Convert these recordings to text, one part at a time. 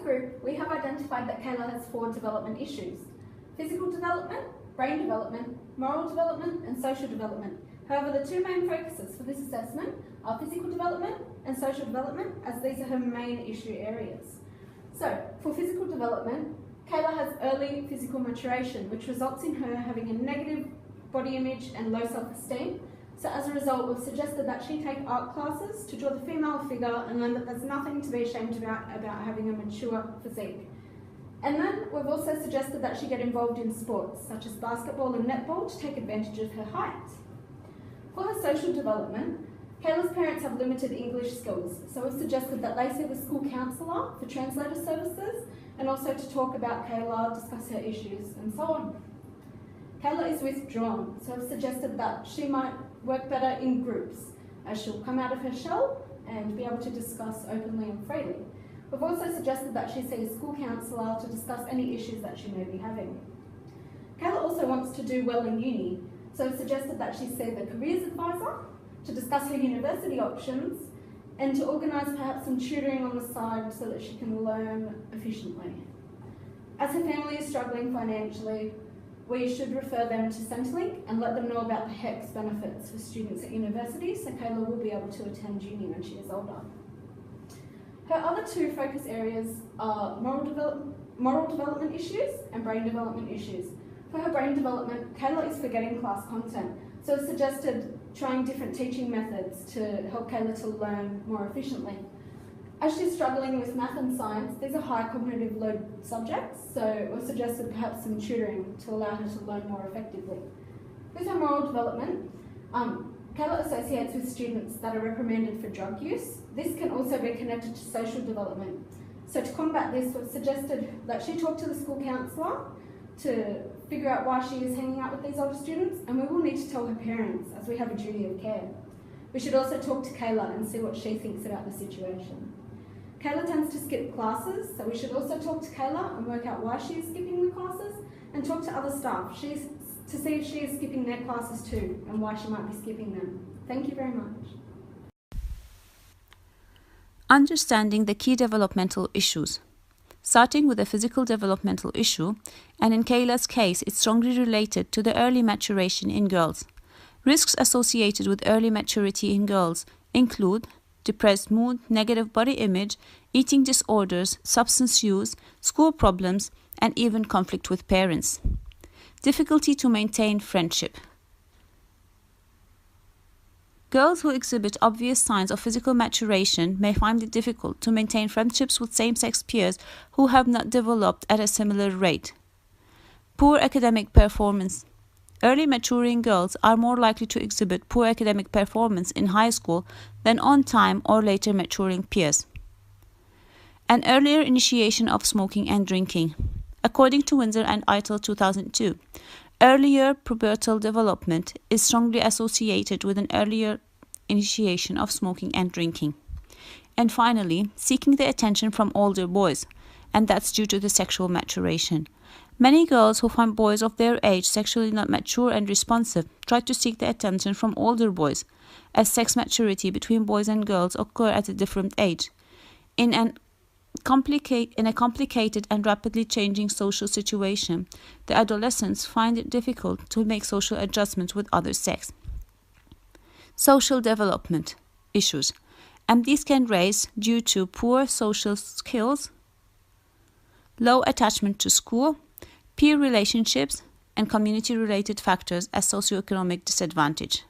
group, we have identified that Kayla has 4 development issues: physical development, brain development, moral development, and social development. However, the 2 main focuses for this assessment are physical development and social development, as these are her main issue areas. So, for physical development, Kayla has early physical maturation, which results in her having a negative body image and low self-esteem. So as a result, we've suggested that she take art classes to draw the female figure and learn that there's nothing to be ashamed about having a mature physique. And then we've also suggested that she get involved in sports, such as basketball and netball, to take advantage of her height. For her social development, Kayla's parents have limited English skills, so we've suggested that they see the school counsellor for translator services and also to talk about Kayla, discuss her issues and so on. Kayla is withdrawn, so I've suggested that she might work better in groups, as she'll come out of her shell and be able to discuss openly and freely. We've also suggested that she see a school counsellor to discuss any issues that she may be having. Kayla also wants to do well in uni, so I've suggested that she see the careers advisor to discuss her university options and to organise perhaps some tutoring on the side so that she can learn efficiently. As her family is struggling financially, we should refer them to Centrelink and let them know about the HECS benefits for students at university, so Kayla will be able to attend uni when she is older. Her other 2 focus areas are moral development issues and brain development issues. For her brain development, Kayla is forgetting class content, so I've suggested trying different teaching methods to help Kayla to learn more efficiently. As she's struggling with math and science, these are high cognitive load subjects, so we've suggested perhaps some tutoring to allow her to learn more effectively. With her moral development, Kayla associates with students that are reprimanded for drug use. This can also be connected to social development. So to combat this, we've suggested that she talk to the school counsellor to figure out why she is hanging out with these older students, and we will need to tell her parents, as we have a duty of care. We should also talk to Kayla and see what she thinks about the situation. Kayla tends to skip classes, so we should also talk to Kayla and work out why she is skipping the classes, and talk to other staff to see if she is skipping their classes too and why she might be skipping them. Thank you very much. Understanding the key developmental issues. Starting with a physical developmental issue, and in Kayla's case, it's strongly related to the early maturation in girls. Risks associated with early maturity in girls include depressed mood, negative body image, eating disorders, substance use, school problems, and even conflict with parents. Difficulty to maintain friendship. Girls who exhibit obvious signs of physical maturation may find it difficult to maintain friendships with same-sex peers who have not developed at a similar rate. Poor academic performance. Early maturing girls are more likely to exhibit poor academic performance in high school than on-time or later maturing peers. An earlier initiation of smoking and drinking. According to Windsor and Eitel 2002, earlier pubertal development is strongly associated with an earlier initiation of smoking and drinking. And finally, seeking the attention from older boys, and that's due to the sexual maturation. Many girls who find boys of their age sexually not mature and responsive try to seek the attention from older boys, as sex maturity between boys and girls occur at a different age. In a complicated and rapidly changing social situation, the adolescents find it difficult to make social adjustments with other sex. Social development issues, and these can rise due to poor social skills, low attachment to school, peer relationships, and community-related factors as socioeconomic disadvantage.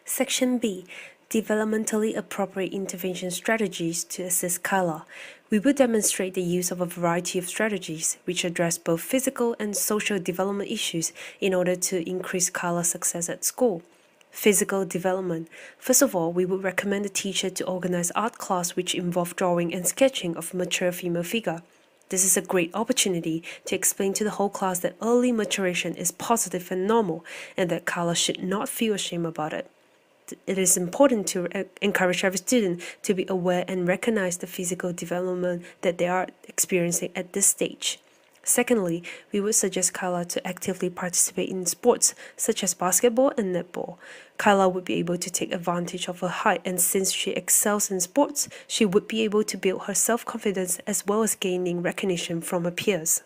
Section B. Developmentally appropriate intervention strategies to assist Kayla. We will demonstrate the use of a variety of strategies which address both physical and social development issues in order to increase Kayla's success at school. Physical development. First of all, we would recommend the teacher to organize art class which involve drawing and sketching of a mature female figure. This is a great opportunity to explain to the whole class that early maturation is positive and normal, and that Kayla should not feel ashamed about it. It is important to encourage every student to be aware and recognize the physical development that they are experiencing at this stage. Secondly, we would suggest Kyla to actively participate in sports such as basketball and netball. Kyla would be able to take advantage of her height, and since she excels in sports, she would be able to build her self-confidence as well as gaining recognition from her peers.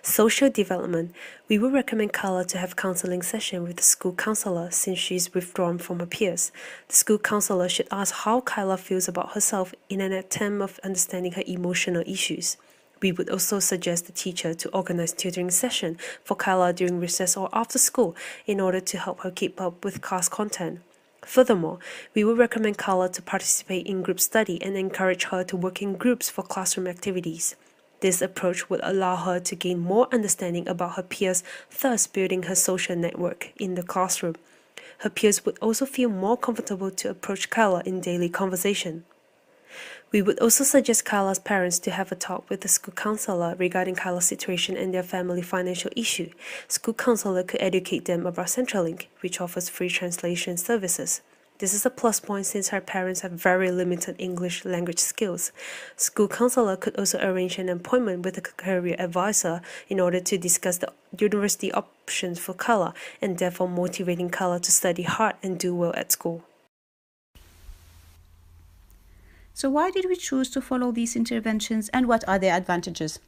Social development. We would recommend Kyla to have counseling session with the school counselor since she is withdrawn from her peers. The school counselor should ask how Kyla feels about herself in an attempt of understanding her emotional issues. We would also suggest the teacher to organize tutoring session for Kyla during recess or after school in order to help her keep up with class content. Furthermore, we would recommend Kyla to participate in group study and encourage her to work in groups for classroom activities. This approach would allow her to gain more understanding about her peers, thus building her social network in the classroom. Her peers would also feel more comfortable to approach Kyla in daily conversation. We would also suggest Kyla's parents to have a talk with the school counselor regarding Kyla's situation and their family financial issue. School counselor could educate them about Centrelink, which offers free translation services. This is a plus point since her parents have very limited English language skills. School counselor could also arrange an appointment with a career advisor in order to discuss the university options for Kyla and therefore motivating Kyla to study hard and do well at school. So why did we choose to follow these interventions, and what are their advantages?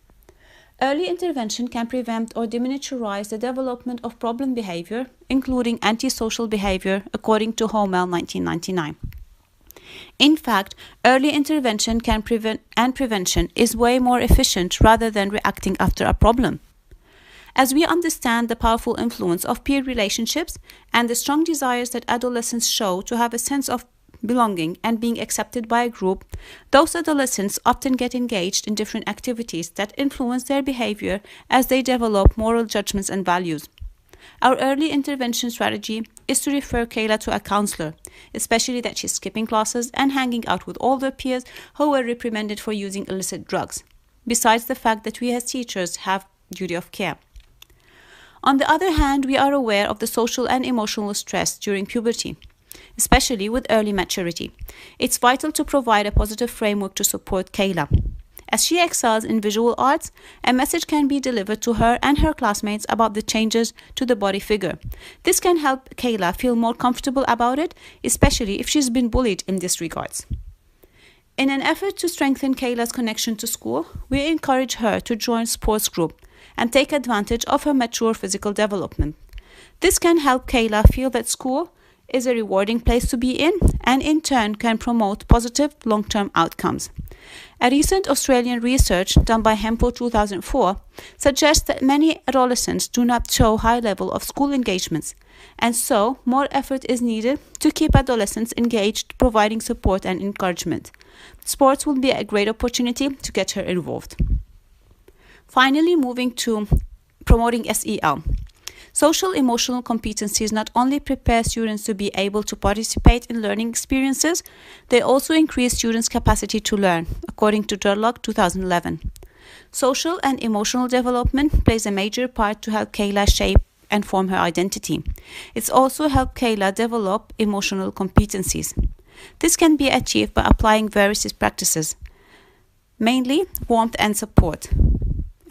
Early intervention can prevent or deminiaturize the development of problem behavior, including antisocial behavior, according to Homel 1999. In fact, early intervention can prevent, and prevention is way more efficient rather than reacting after a problem. As we understand the powerful influence of peer relationships and the strong desires that adolescents show to have a sense of belonging and being accepted by a group, those adolescents often get engaged in different activities that influence their behavior as they develop moral judgments and values. Our early intervention strategy is to refer Kayla to a counselor, especially that she's skipping classes and hanging out with older peers who were reprimanded for using illicit drugs, besides the fact that we as teachers have duty of care. On the other hand, we are aware of the social and emotional stress during puberty, especially with early maturity. It's vital to provide a positive framework to support Kayla. As she excels in visual arts, a message can be delivered to her and her classmates about the changes to the body figure. This can help Kayla feel more comfortable about it, especially if she's been bullied in this regards. In an effort to strengthen Kayla's connection to school, we encourage her to join sports group and take advantage of her mature physical development. This can help Kayla feel that school is a rewarding place to be in turn can promote positive long-term outcomes. A recent Australian research done by Hempel 2004 suggests that many adolescents do not show high level of school engagements, and so more effort is needed to keep adolescents engaged, providing support and encouragement. Sports will be a great opportunity to get her involved. Finally, moving to promoting SEL. Social emotional competencies not only prepare students to be able to participate in learning experiences, they also increase students' capacity to learn, according to Durlock 2011. Social and emotional development plays a major part to help Kayla shape and form her identity. It's also helped Kayla develop emotional competencies. This can be achieved by applying various practices, mainly warmth and support.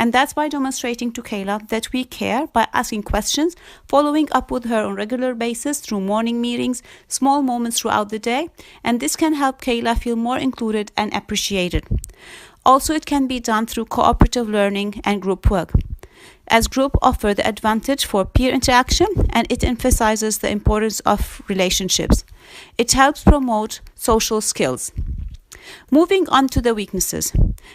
And that's by demonstrating to Kayla that we care by asking questions, following up with her on a regular basis through morning meetings, small moments throughout the day, and this can help Kayla feel more included and appreciated. Also, it can be done through cooperative learning and group work, as group offer the advantage for peer interaction and it emphasizes the importance of relationships. It helps promote social skills. Moving on to the weaknesses.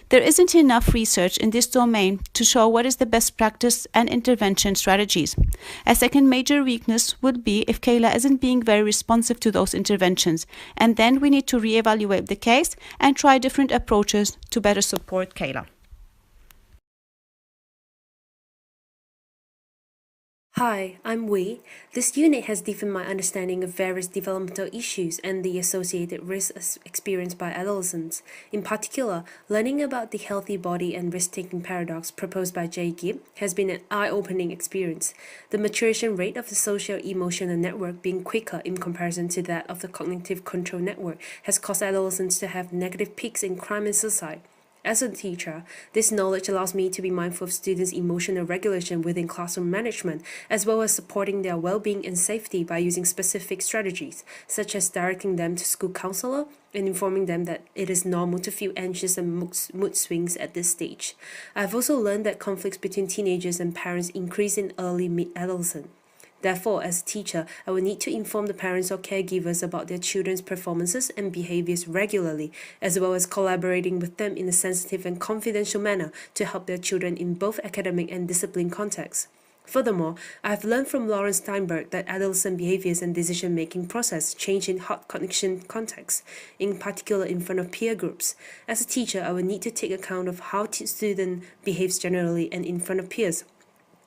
There isn't enough research in this domain to show what is the best practice and intervention strategies. A second major weakness would be if Kayla isn't being very responsive to those interventions, and then we need to reevaluate the case and try different approaches to better support Kayla. Hi, I'm Wei. This unit has deepened my understanding of various developmental issues and the associated risks experienced by adolescents. In particular, learning about the healthy body and risk-taking paradox proposed by Jay Gibb has been an eye-opening experience. The maturation rate of the social-emotional network being quicker in comparison to that of the cognitive control network has caused adolescents to have negative peaks in crime and suicide. As a teacher, this knowledge allows me to be mindful of students' emotional regulation within classroom management, as well as supporting their well-being and safety by using specific strategies, such as directing them to school counselor and informing them that it is normal to feel anxious and mood swings at this stage. I've also learned that conflicts between teenagers and parents increase in early mid-adolescence. Therefore, as a teacher, I will need to inform the parents or caregivers about their children's performances and behaviors regularly, as well as collaborating with them in a sensitive and confidential manner to help their children in both academic and discipline contexts. Furthermore, I have learned from Lawrence Steinberg that adolescent behaviors and decision-making process change in hot connection contexts, in particular in front of peer groups. As a teacher, I will need to take account of how student behaves generally and in front of peers.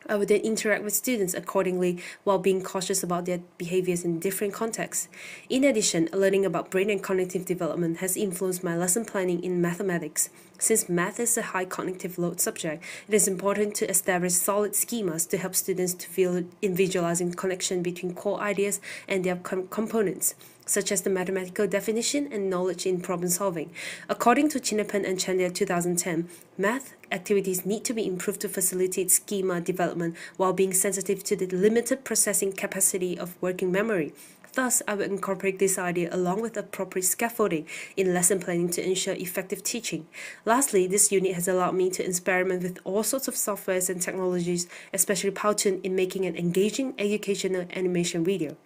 I would then interact with students accordingly while being cautious about their behaviors in different contexts. In addition, learning about brain and cognitive development has influenced my lesson planning in mathematics. Since math is a high cognitive load subject, it is important to establish solid schemas to help students to feel in visualizing connection between core ideas and their components, such as the mathematical definition and knowledge in problem solving. According to Chinnapan and Chandia 2010, math activities need to be improved to facilitate schema development while being sensitive to the limited processing capacity of working memory. Thus, I will incorporate this idea along with appropriate scaffolding in lesson planning to ensure effective teaching. Lastly, this unit has allowed me to experiment with all sorts of softwares and technologies, especially Powtoon, in making an engaging educational animation video.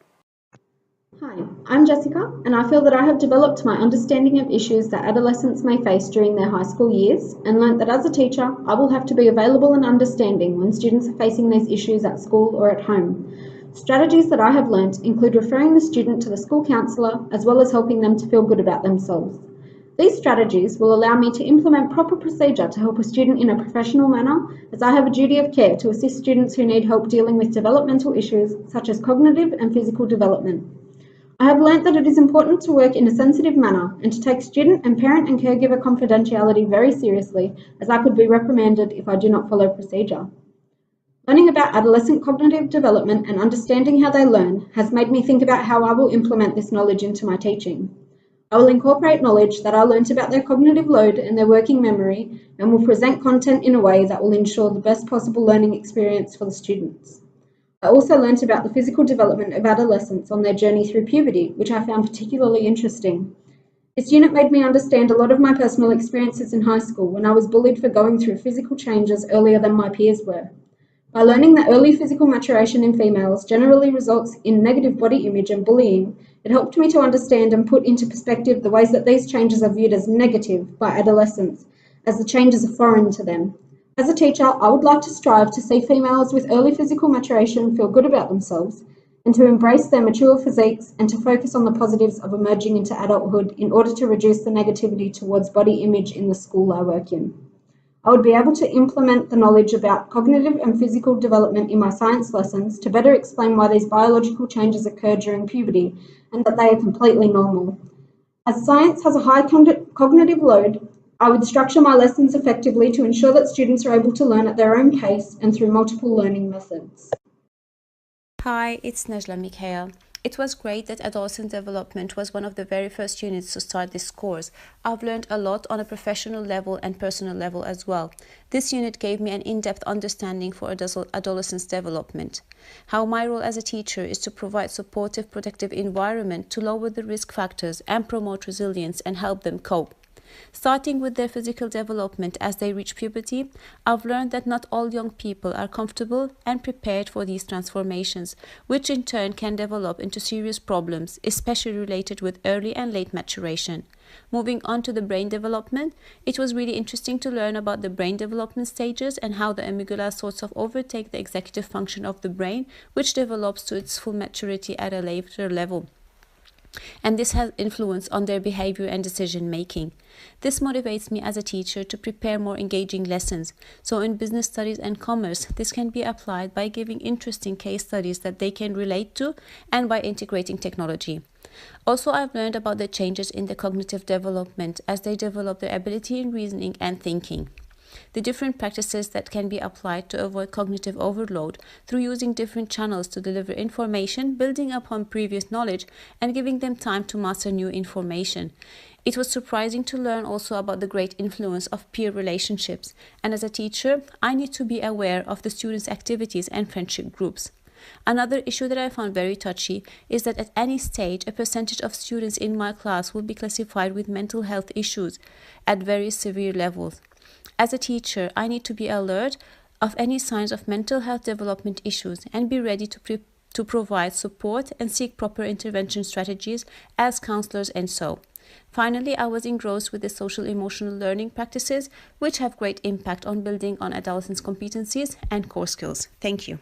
Hi, I'm Jessica, and I feel that I have developed my understanding of issues that adolescents may face during their high school years, and learnt that as a teacher, I will have to be available and understanding when students are facing these issues at school or at home. Strategies that I have learnt include referring the student to the school counsellor, as well as helping them to feel good about themselves. These strategies will allow me to implement proper procedure to help a student in a professional manner, as I have a duty of care to assist students who need help dealing with developmental issues such as cognitive and physical development. I have learnt that it is important to work in a sensitive manner and to take student and parent and caregiver confidentiality very seriously, as I could be reprimanded if I do not follow procedure. Learning about adolescent cognitive development and understanding how they learn has made me think about how I will implement this knowledge into my teaching. I will incorporate knowledge that I learnt about their cognitive load and their working memory, and will present content in a way that will ensure the best possible learning experience for the students. I also learnt about the physical development of adolescents on their journey through puberty, which I found particularly interesting. This unit made me understand a lot of my personal experiences in high school when I was bullied for going through physical changes earlier than my peers were. By learning that early physical maturation in females generally results in negative body image and bullying, it helped me to understand and put into perspective the ways that these changes are viewed as negative by adolescents, as the changes are foreign to them. As a teacher, I would like to strive to see females with early physical maturation feel good about themselves, and to embrace their mature physiques and to focus on the positives of emerging into adulthood in order to reduce the negativity towards body image in the school I work in. I would be able to implement the knowledge about cognitive and physical development in my science lessons to better explain why these biological changes occur during puberty and that they are completely normal. As science has a high cognitive load, I would structure my lessons effectively to ensure that students are able to learn at their own pace and through multiple learning methods. Hi, it's Najla Mikhail. It was great that adolescent development was one of the very first units to start this course. I've learned a lot on a professional level and personal level as well. This unit gave me an in-depth understanding for adolescents' development. How my role as a teacher is to provide supportive, protective environment to lower the risk factors and promote resilience and help them cope. Starting with their physical development as they reach puberty, I've learned that not all young people are comfortable and prepared for these transformations, which in turn can develop into serious problems, especially related with early and late maturation. Moving on to the brain development, it was really interesting to learn about the brain development stages and how the amygdala sorts of overtake the executive function of the brain, which develops to its full maturity at a later level. And this has influence on their behavior and decision making. This motivates me as a teacher to prepare more engaging lessons. So in business studies and commerce, this can be applied by giving interesting case studies that they can relate to and by integrating technology. Also, I've learned about the changes in the cognitive development as they develop their ability in reasoning and thinking. the different practices that can be applied to avoid cognitive overload through using different channels to deliver information, building upon previous knowledge, and giving them time to master new information. It was surprising to learn also about the great influence of peer relationships, and as a teacher, I need to be aware of the students' activities and friendship groups. Another issue that I found very touchy is that at any stage, a percentage of students in my class will be classified with mental health issues at very severe levels. As a teacher, I need to be alert of any signs of mental health development issues and be ready to provide support and seek proper intervention strategies as counselors and so. Finally, I was engrossed with the social emotional learning practices, which have great impact on building on adolescents' competencies and core skills. Thank you.